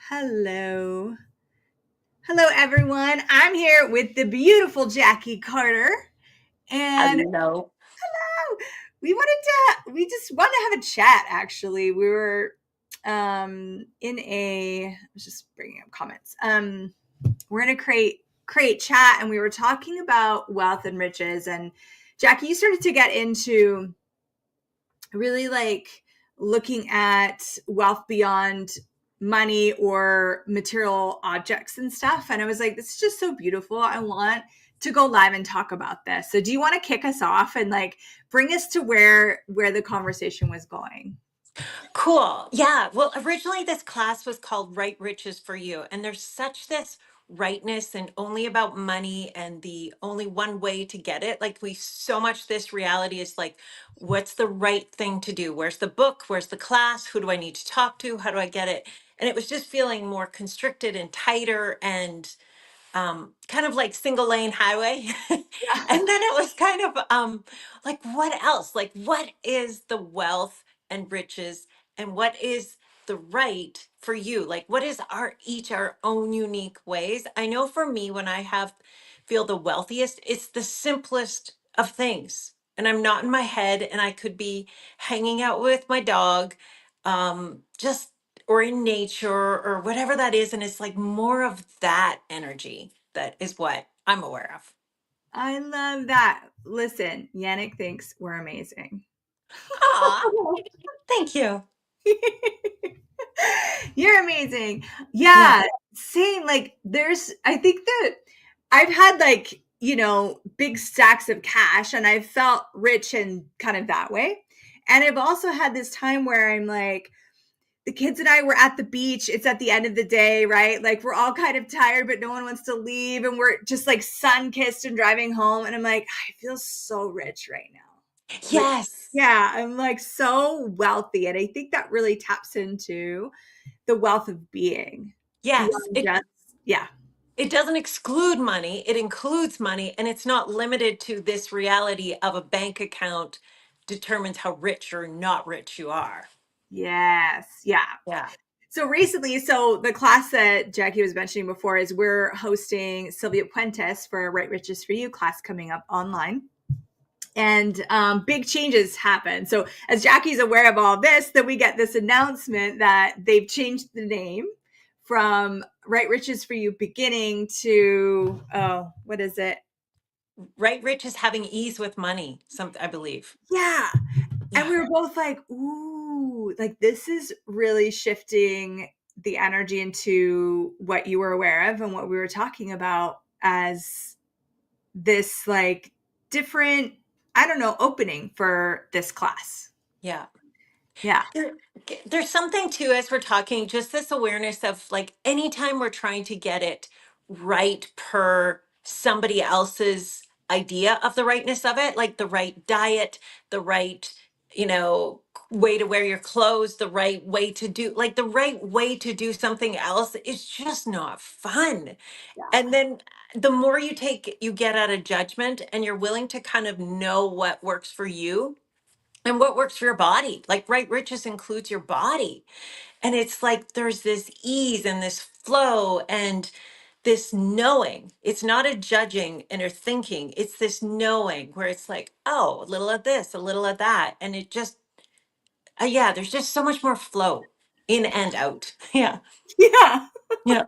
Hello. Hello, everyone. I'm here with the beautiful Jackie Carter. And Hello. oh, we just wanted to have a chat, actually. We were I was just bringing up comments. We're in a create chat and we were talking about wealth and riches. And Jackie, you started to get into really like looking at wealth beyond money or material objects and stuff. And I was like, this is just so beautiful. I want to go live and talk about this. So do you want to kick us off and like bring us to where the conversation was going? Cool. Yeah. Well, originally this class was called Right Riches for You. And there's such this rightness and only about money and the only one way to get it. Like we so much this reality is like, what's the right thing to do? Where's the book? Where's the class? Who do I need to talk to? How do I get it? And it was just feeling more constricted and tighter and kind of like single lane highway. Yeah. And then it was kind of like, what else? Like, what is the wealth and riches and what is the right for you? Like, what is our each our own unique ways? I know for me, when I have feel the wealthiest, it's the simplest of things. And I'm not in my head, and I could be hanging out with my dog, just or in nature or whatever that is. And it's like more of that energy that is what I'm aware of. I love that. Listen, Yannick thinks we're amazing. Ah, thank you. You're amazing. Yeah. Yeah, same. Like, I think that I've had like, big stacks of cash and I've felt rich and kind of that way. And I've also had this time where I'm like, the kids and I were at the beach. It's at the end of the day, right? Like, we're all kind of tired, but no one wants to leave. And we're just like sun kissed and driving home. And I'm like, I feel so rich right now. Like, Yes. yeah, I'm like so wealthy. And I think that really taps into the wealth of being Yes. beyond just, yeah. It doesn't exclude money, it includes money, and it's not limited to this reality of a bank account determines how rich or not rich you are. Yes. Yeah. Yeah. So the class that Jackie was mentioning before is we're hosting Sylvia Puentes for Right Riches for You class coming up online. And big changes happen. So as Jackie's aware of all this, then we get this announcement that they've changed the name from Right Riches for You beginning to, oh, what is it? Right rich is having ease with money, some I believe. Yeah. And Yeah. we were both like, ooh, like this is really shifting the energy into what you were aware of and what we were talking about as this like different, I don't know, opening for this class. Yeah. Yeah. There, there's something too, as we're talking, just this awareness of like anytime we're trying to get it right per somebody else's idea of the rightness of it, like the right diet, the right, you know, way to wear your clothes, the right way to do, like the right way to do something else is just not fun. And then the more you get out of judgment and you're willing to kind of know what works for you and what works for your body. Like right riches includes your body. And it's like there's this ease and this flow and this knowing. It's not a judging and a thinking. It's this knowing where it's like, oh, a little of this, a little of that. And it just, yeah, there's just so much more flow in and out. Yeah. Yeah. Yeah.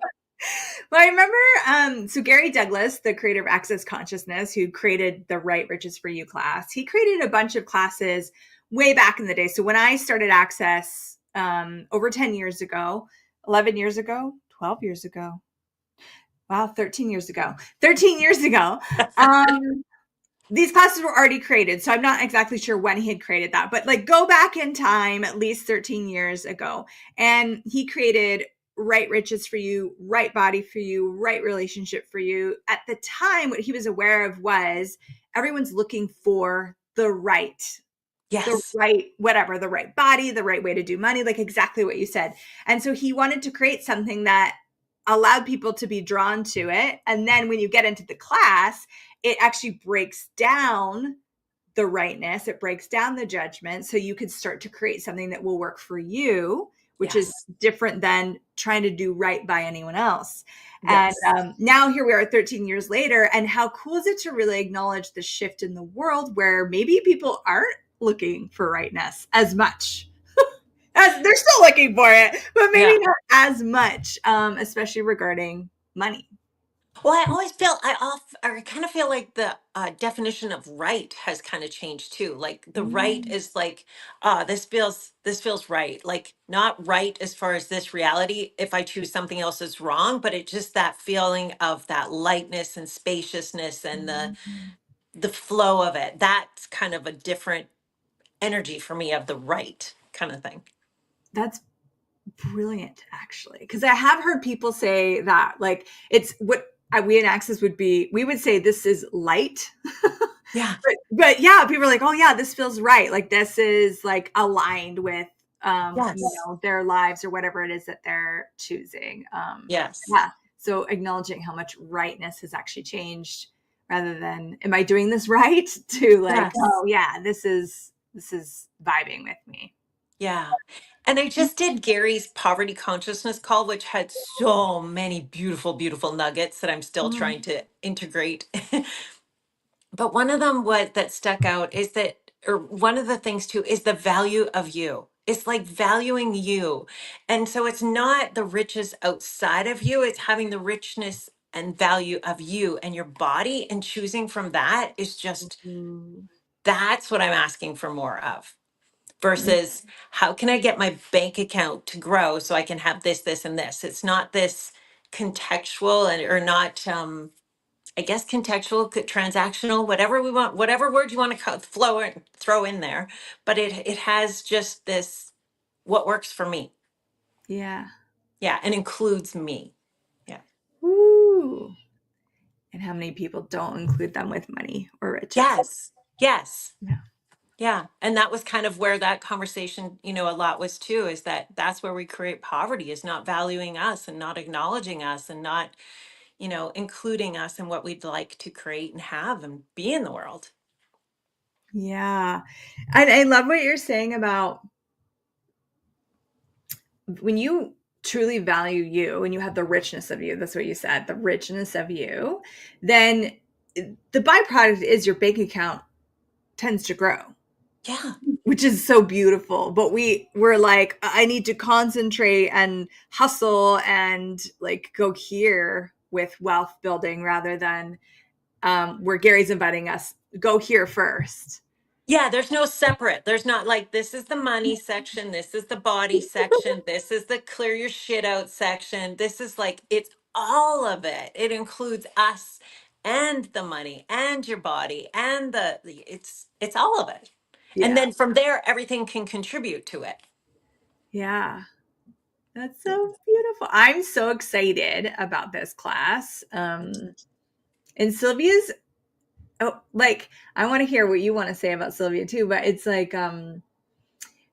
Well, I remember, so Gary Douglas, the creator of Access Consciousness, who created the Right Riches for You class, he created a bunch of classes way back in the day. So when I started Access over 10 years ago, 11 years ago, 12 years ago, wow, 13 years ago, 13 years ago, um, these classes were already created. So I'm not exactly sure when he had created that, but like go back in time at least 13 years ago. And he created Right Riches for You, Right Body for You, Right Relationship for You. At the time, what he was aware of was everyone's looking for the Yes. right, whatever, the right body, the right way to do money, like exactly what you said. And so he wanted to create something that allowed people to be drawn to it. And then when you get into the class, it actually breaks down the rightness, it breaks down the judgment. So you could start to create something that will work for you which is Yes. different than trying to do right by anyone else. And Yes. now here we are 13 years later. And how cool is it to really acknowledge the shift in the world where maybe people aren't looking for rightness as much? As they're still looking for it, but maybe Yeah. not as much, especially regarding money. Well, I always feel I kind of feel like the definition of right has kind of changed too. Like the right Mm, is like, this feels right. Like not right as far as this reality. If I choose something else is wrong, but it just that feeling of that lightness and spaciousness and mm. the flow of it. That's kind of a different energy for me of the right kind of thing. That's brilliant, actually, because I have heard people say that, like, it's what we in Access would be. We would say this is light, Yeah. but yeah, people are like, oh yeah, this feels right. Like this is like aligned with Yes. their lives or whatever it is that they're choosing. Yes. Yeah. So acknowledging how much rightness has actually changed rather than am I doing this right to like, Yes. oh yeah, this is vibing with me. Yeah. And I just did Gary's poverty consciousness call, which had so many beautiful, beautiful nuggets that I'm still Mm. trying to integrate. But one of them what that stuck out is that, or one of the things too, is the value of you. It's like valuing you. And so it's not the riches outside of you, it's having the richness and value of you and your body. And choosing from that is just, Ooh. that's what I'm asking for more of versus how can I get my bank account to grow so I can have this, this, and this. It's not this contextual and or not I guess contextual, transactional, whatever we want, whatever word you want to flow and throw in there. But it has just this what works for me. Yeah. Yeah, and includes me. Yeah. Woo. And how many people don't include them with money or riches? Yes. Yes. Yeah. Yeah. And that was kind of where that conversation, a lot was too, is that that's where we create poverty, is not valuing us and not acknowledging us and not including us in what we'd like to create and have and be in the world. Yeah. And I love what you're saying about when you truly value you and you have the richness of you, that's what you said, the richness of you, then the byproduct is your bank account tends to grow, Yeah. which is so beautiful. But we're like, I need to concentrate and hustle and like go here with wealth building rather than where Gary's inviting us, go here first. Yeah, there's no separate. There's not like this is the money section, this is the body section, this is the clear your shit out section. This is like it's all of it. It includes us and the money and your body and it's all of it. And Yeah. then from there everything can contribute to it. Yeah. That's so beautiful. I'm so excited about this class. And Sylvia's, oh, like, I want to hear what you want to say about Sylvia too, but it's like,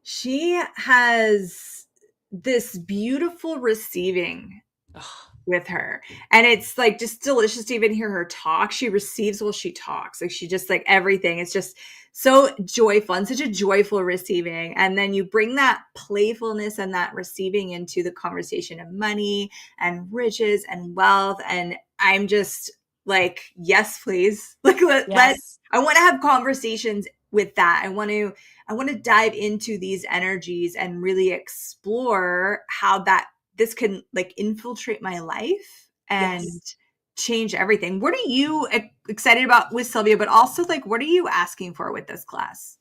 she has this beautiful receiving Ugh, with her. And it's like just delicious to even hear her talk. She receives while she talks. Like she just like everything. It's just so joyful and such a joyful receiving. And then you bring that playfulness and that receiving into the conversation of money and riches and wealth. And I'm just like, yes, please. Like let yes. I want to have conversations with that. I want to dive into these energies and really explore how that this can like infiltrate my life and Yes. change everything. What are you excited about with Sylvia, but also like what are you asking for with this class?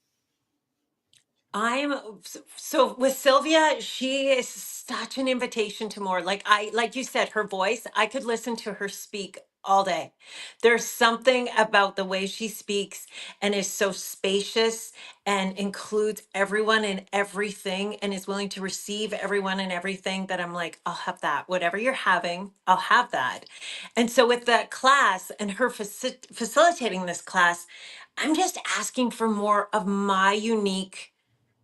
So with Sylvia, she is such an invitation to more. Like you said, her voice, I could listen to her speak all day. There's something about the way she speaks and is so spacious and includes everyone and everything and is willing to receive everyone and everything that I'm like, I'll have that. Whatever you're having, I'll have that. And so with that class and her facilitating this class, I'm just asking for more of my unique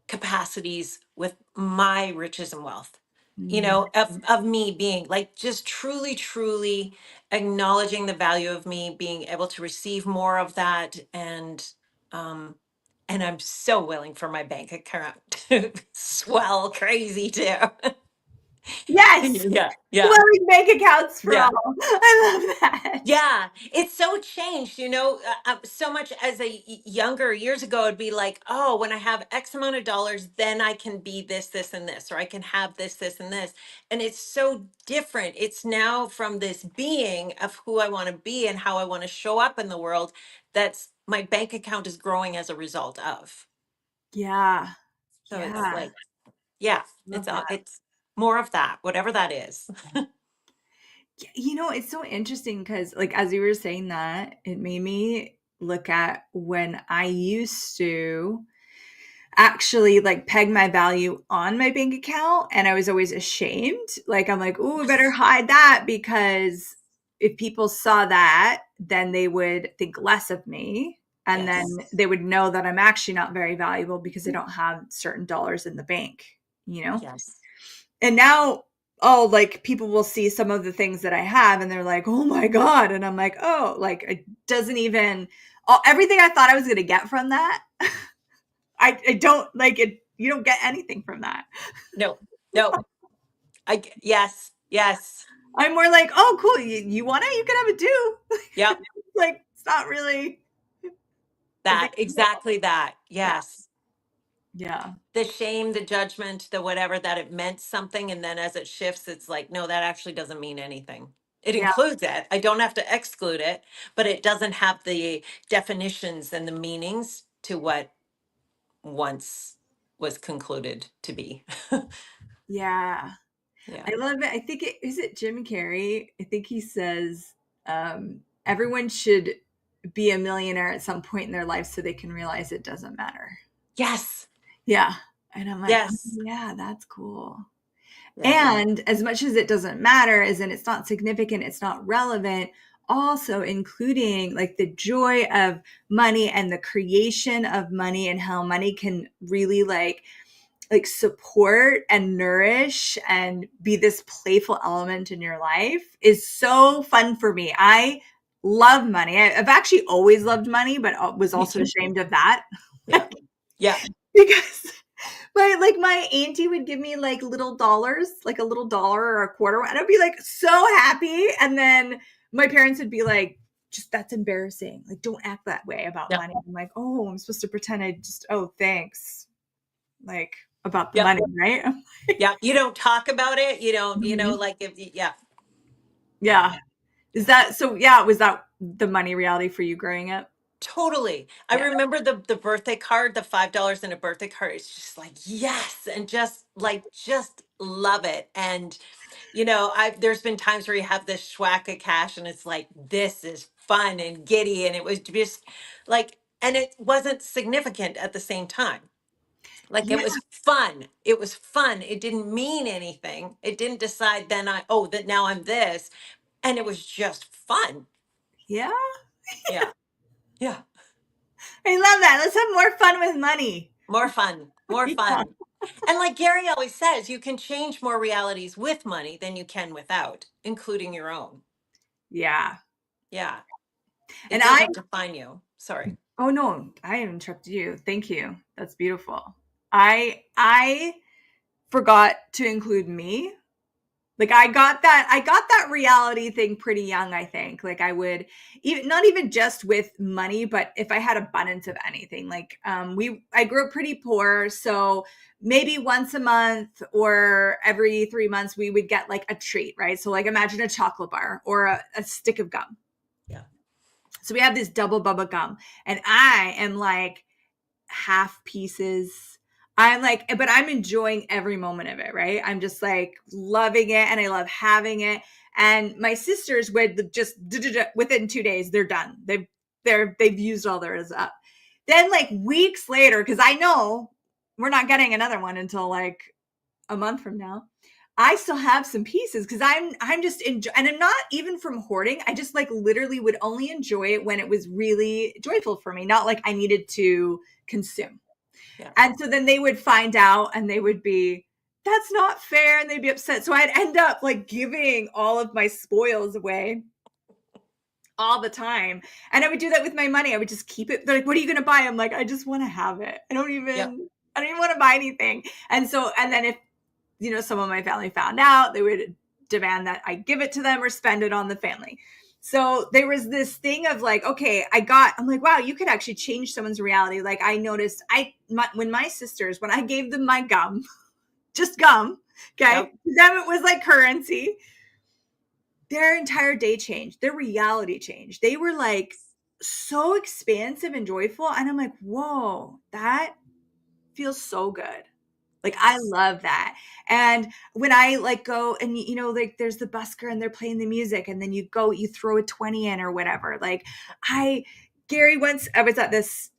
capacities with my riches and wealth, Mm, of me being like just truly truly acknowledging the value of me being able to receive more of that um and I'm so willing for my bank account to swell crazy too. Yes. Yeah, yeah. Glowing bank accounts for Yeah. all. I love that. Yeah, it's so changed, so much as younger years ago, it'd be like, oh, when I have X amount of dollars, then I can be this, this, and this, or I can have this, this, and this. And it's so different. It's now from this being of who I want to be and how I want to show up in the world. That's my bank account is growing as a result of. Yeah. So it's Yeah. like, yeah, Love that. it's more of that, whatever that is. It's so interesting because, like, as you were saying that, it made me look at when I used to actually like peg my value on my bank account, and I was always ashamed. Like, I'm like, oh, I better Yes. hide that because if people saw that, then they would think less of me. And then Yes. they would know that I'm actually not very valuable because I don't have certain dollars in the bank, you know? Yes. And now, oh, like people will see some of the things that I have and they're like, oh my God. And I'm like, oh, like it doesn't even, everything I thought I was going to get from that. I don't like it. You don't get anything from that. No, no. Yes, yes. I'm more like, oh, cool. You want it? You can have it too. Yep. Like, it's not really a big That, deal. exactly that. Yeah. Yes. Yeah. The shame, the judgment, the whatever, that it meant something. And then as it shifts, it's like, no, that actually doesn't mean anything. It Yeah. includes it. I don't have to exclude it, but it doesn't have the definitions and the meanings to what once was concluded to be. Yeah. Yeah. I love it. I think is it Jim Carrey? I think he says everyone should be a millionaire at some point in their life so they can realize it doesn't matter. Yes. Yeah. And I'm like, oh, Yes. yeah, that's cool. Yes. And as much as it doesn't matter, as in it's not significant, it's not relevant, also including like the joy of money and the creation of money and how money can really like support and nourish and be this playful element in your life is so fun for me. I love money. I've actually always loved money, but was Me also too. ashamed of that. Yeah. Yeah. Because my auntie would give me like little dollars, like a little dollar or a quarter, and I'd be like so happy. And then my parents would be like, just that's embarrassing. Like, don't act that way about Yep. money. I'm like, oh, I'm supposed to pretend I just, oh, thanks. Like about the Yep. money, right? Yeah. You don't talk about it. You don't, Mhm. like if yeah. Yeah. Is Yeah. that so? Yeah. Was that the money reality for you growing up? Totally. I Yeah. remember the birthday card, the $5 in a birthday card. It's just like, yes, and just love it. And I there's been times where you have this schwack of cash and it's like, this is fun and giddy. And it was just like, and it wasn't significant at the same time. Like Yeah. it was fun. It was fun. It didn't mean anything. It didn't decide then that now I'm this. And it was just fun. Yeah. Yeah. Yeah. I love that. Let's have more fun with money. More fun, more Yeah. fun. And like Gary always says, you can change more realities with money than you can without, including your own. Yeah. Yeah. And It doesn't define you. Sorry. oh no, I interrupted you. Thank you. That's beautiful. I forgot to include me. Like I got that reality thing pretty young, I think. Like I would even not even just with money, but if I had abundance of anything. Like I grew up pretty poor, so maybe once a month or every 3 months we would get like a treat, right? So like imagine a chocolate bar or a stick of gum. Yeah. So we have this double bubble gum and I am like half pieces. I'm like, but I'm enjoying every moment of it, right? I'm just like loving it and I love having it. And my sisters would just within 2 days, they're done. They've used all there is up. Then like weeks later, because I know we're not getting another one until like a month from now. I still have some pieces because I'm just enjoy and I'm not even from hoarding. I just like literally would only enjoy it when it was really joyful for me, not like I needed to consume. Yeah. And so then they would find out and they would be, that's not fair. And they'd be upset. So I'd end up like giving all of my spoils away all the time. And I would do that with my money. I would just keep it. They're like, what are you going to buy? I'm like, I just want to have it. I don't Yep. even want to buy anything. And so, and then if some of my family found out, they would demand that I give it to them or spend it on the family. So there was this thing of like, okay, I'm like, wow, you could actually change someone's reality. Like I noticed when my sisters, when I gave them my gum, just gum, okay, Yep. to them it was like currency. Their entire day changed. Their reality changed. They were like so expansive and joyful. And I'm like, whoa, that feels so good. Like I Yes. love that. And when I like go and like there's the busker and they're playing the music and then you throw a 20 in or whatever. Like Gary once I was at this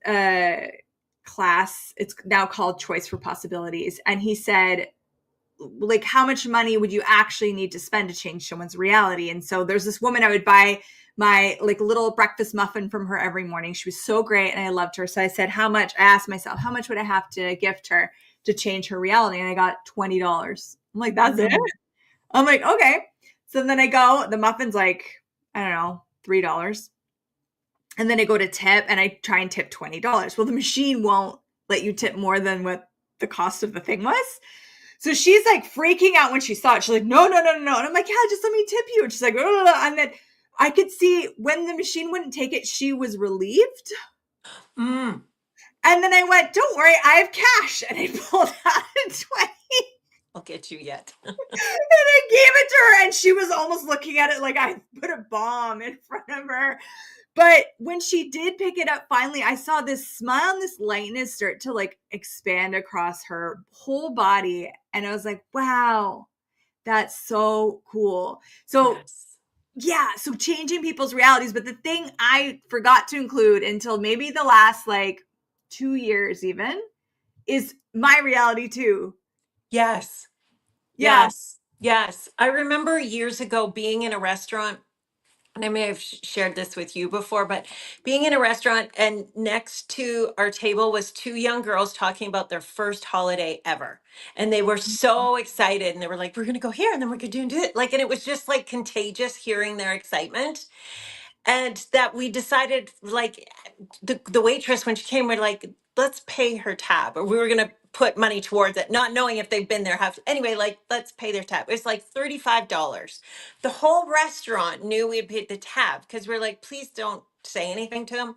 class, it's now called Choice for Possibilities, and he said, like, how much money would you actually need to spend to change someone's reality? And so there's this woman, I would buy my like little breakfast muffin from her every morning. She was so great and I loved her. So I said, I asked myself, how much would I have to gift her to change her reality? And I got $20. I'm like, that's it? Mm. I'm like, okay. So then I go, the muffin's like, I don't know, $3. And then I go to tip and I try and tip $20. Well, the machine won't let you tip more than what the cost of the thing was. So she's like freaking out when she saw it. She's like, no, no, no, no, no. And I'm like, yeah, just let me tip you. And she's like, oh, and then I could see when the machine wouldn't take it, she was relieved. Mm. And then I went, don't worry, I have cash. And I pulled out a 20 I'll get you yet. and I gave it to her. And she was almost looking at it like I put a bomb in front of her. But when she did pick it up, finally, I saw this smile and this lightness start to like expand across her whole body. And I was like, wow, that's so cool. So, Yes. yeah, so changing people's realities. But the thing I forgot to include until maybe the last like 2 years, even, is my reality too. Yes. Yeah. Yes. Yes. I remember years ago being in a restaurant, and I may have shared this with you before, but being in a restaurant and next to our table was two young girls talking about their first holiday ever. And they were so excited and they were like, we're going to go here and then we're going to do it. Like, and it was just like contagious hearing their excitement. And that we decided, like, the waitress, when she came, we're like, let's pay her tab, or we were going to put money towards it, not knowing if they've been there. Anyway, like, let's pay their tab. It's like $35. The whole restaurant knew we had paid the tab because we're like, please don't say anything to them.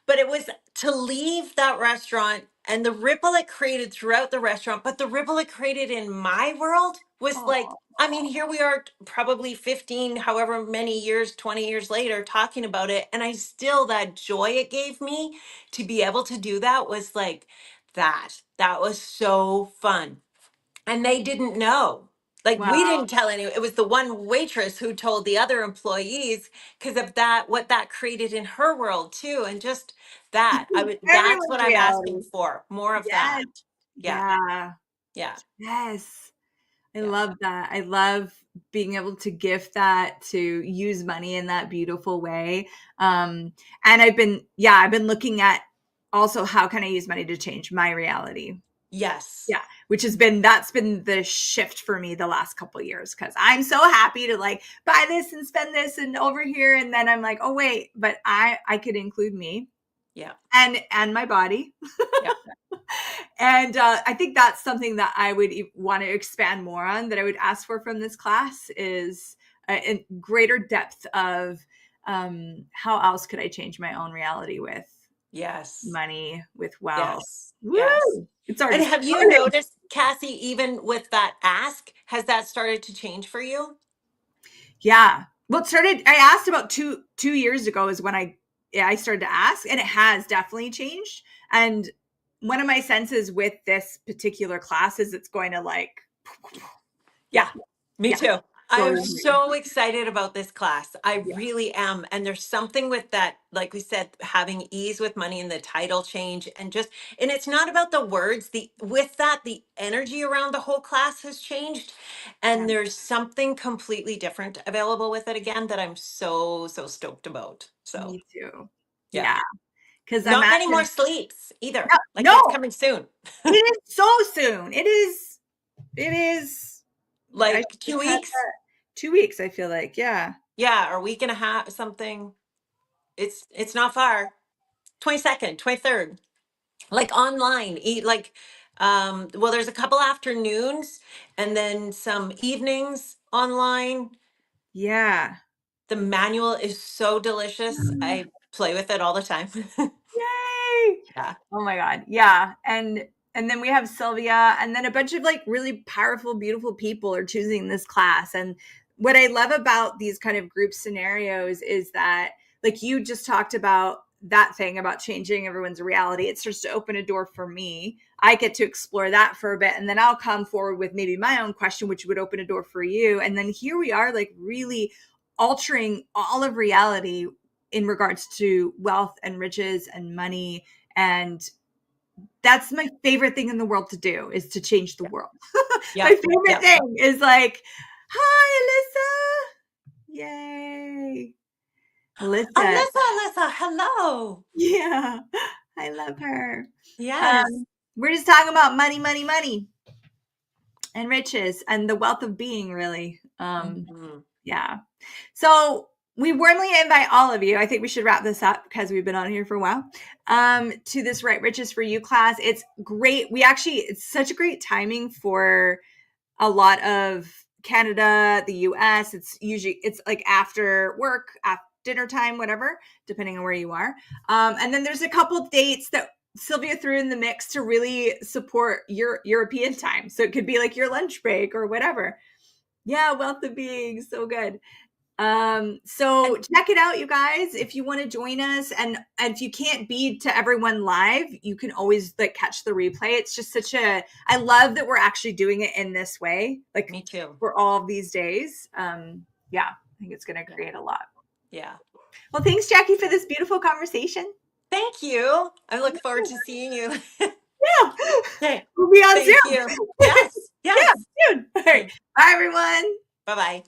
But it was to leave that restaurant and the ripple it created throughout the restaurant, but the ripple it created in my world was like, Oh, I mean, here we are probably 15, however many years, 20 years later, talking about it. And I still, that joy it gave me to be able to do that was like, that was so fun. And they didn't know. Like wow. we didn't tell anyone. It was the one waitress who told the other employees because of that, what that created in her world too. And just that, that's Everyone's what I'm asking reality. for. More of Yes. that. Yeah. Yeah. Yeah. Yes. I Yeah. love that. I love being able to gift that, to use money in that beautiful way. And I've been looking at also how can I use money to change my reality? Yes. Yeah, that's been the shift for me the last couple of years because I'm so happy to like buy this and spend this and over here, and then I'm like, oh wait, but I could include me Yeah. and my body. Yeah. And I think that's something that I would want to expand more on, that I would ask for from this class is a greater depth of how else could I change my own reality with Yes. money, with wealth. Yes. Yes. Woo! It's And already have you started. noticed, Cassie, even with that ask, has that started to change for you? Yeah. Well, it started. I asked about two years ago is when I started to ask, and it has definitely changed. And one of my senses with this particular class is it's going to like, Yeah, me yeah, too. I go am down here. so excited about this class. I Yeah, really am. And there's something with that, like we said, having ease with money and the title change and just, and it's not about the words, with that, the energy around the whole class has changed. yeah, And there's something completely different available with it again that I'm so, so stoked about. So, me too. yeah. Yeah, because Not many more imagine sleeps either. no, Like it's no, coming soon. it is so soon. It is. It is. I Like two just had weeks. that 2 weeks. I feel like Yeah, or a week and a half, something. It's not far. 22nd, 23rd. Like online. Like Well, there's a couple afternoons and then some evenings online. Yeah. The manual is so delicious. I play with it all the time. Yay! Yeah. Oh my god. Yeah. And then we have Sylvia, and then a bunch of like really powerful, beautiful people are choosing this class. And what I love about these kind of group scenarios is that, like you just talked about that thing about changing everyone's reality. It starts to open a door for me. I get to explore that for a bit, and then I'll come forward with maybe my own question, which would open a door for you. And then here we are, like really altering all of reality in regards to wealth and riches and money. And that's my favorite thing in the world to do, is to change the world. My Yep. favorite Yep. thing is like, hi, Alyssa. Yay. Alyssa. Alyssa, hello. Yeah. I love her. Yes. Um, we're just talking about money, money, money and riches and the wealth of being, really. Mhm. Yeah. So we warmly invite all of you. I think we should wrap this up because we've been on here for a while. To this Right Riches for You class. It's great. It's such a great timing for a lot of Canada, the US. It's like after work, after dinner time, whatever, depending on where you are. And then there's a couple dates that Sylvia threw in the mix to really support your European time. So it could be like your lunch break or whatever. Yeah, Wealth of Being, so good. So check it out, you guys, if you want to join us. And if you can't be to everyone live, you can always like catch the replay. It's just I love that we're actually doing it in this way, like Me too. for all of these days. Yeah, I think it's going to Yeah. create a lot. Yeah. Well, thanks, Jackie, for this beautiful conversation. Thank you. I look forward to seeing you. Yeah. Okay. We'll be on Thank Zoom. you. Yes. Yeah, Yes. soon. All right. Okay. Bye, everyone. Bye-bye.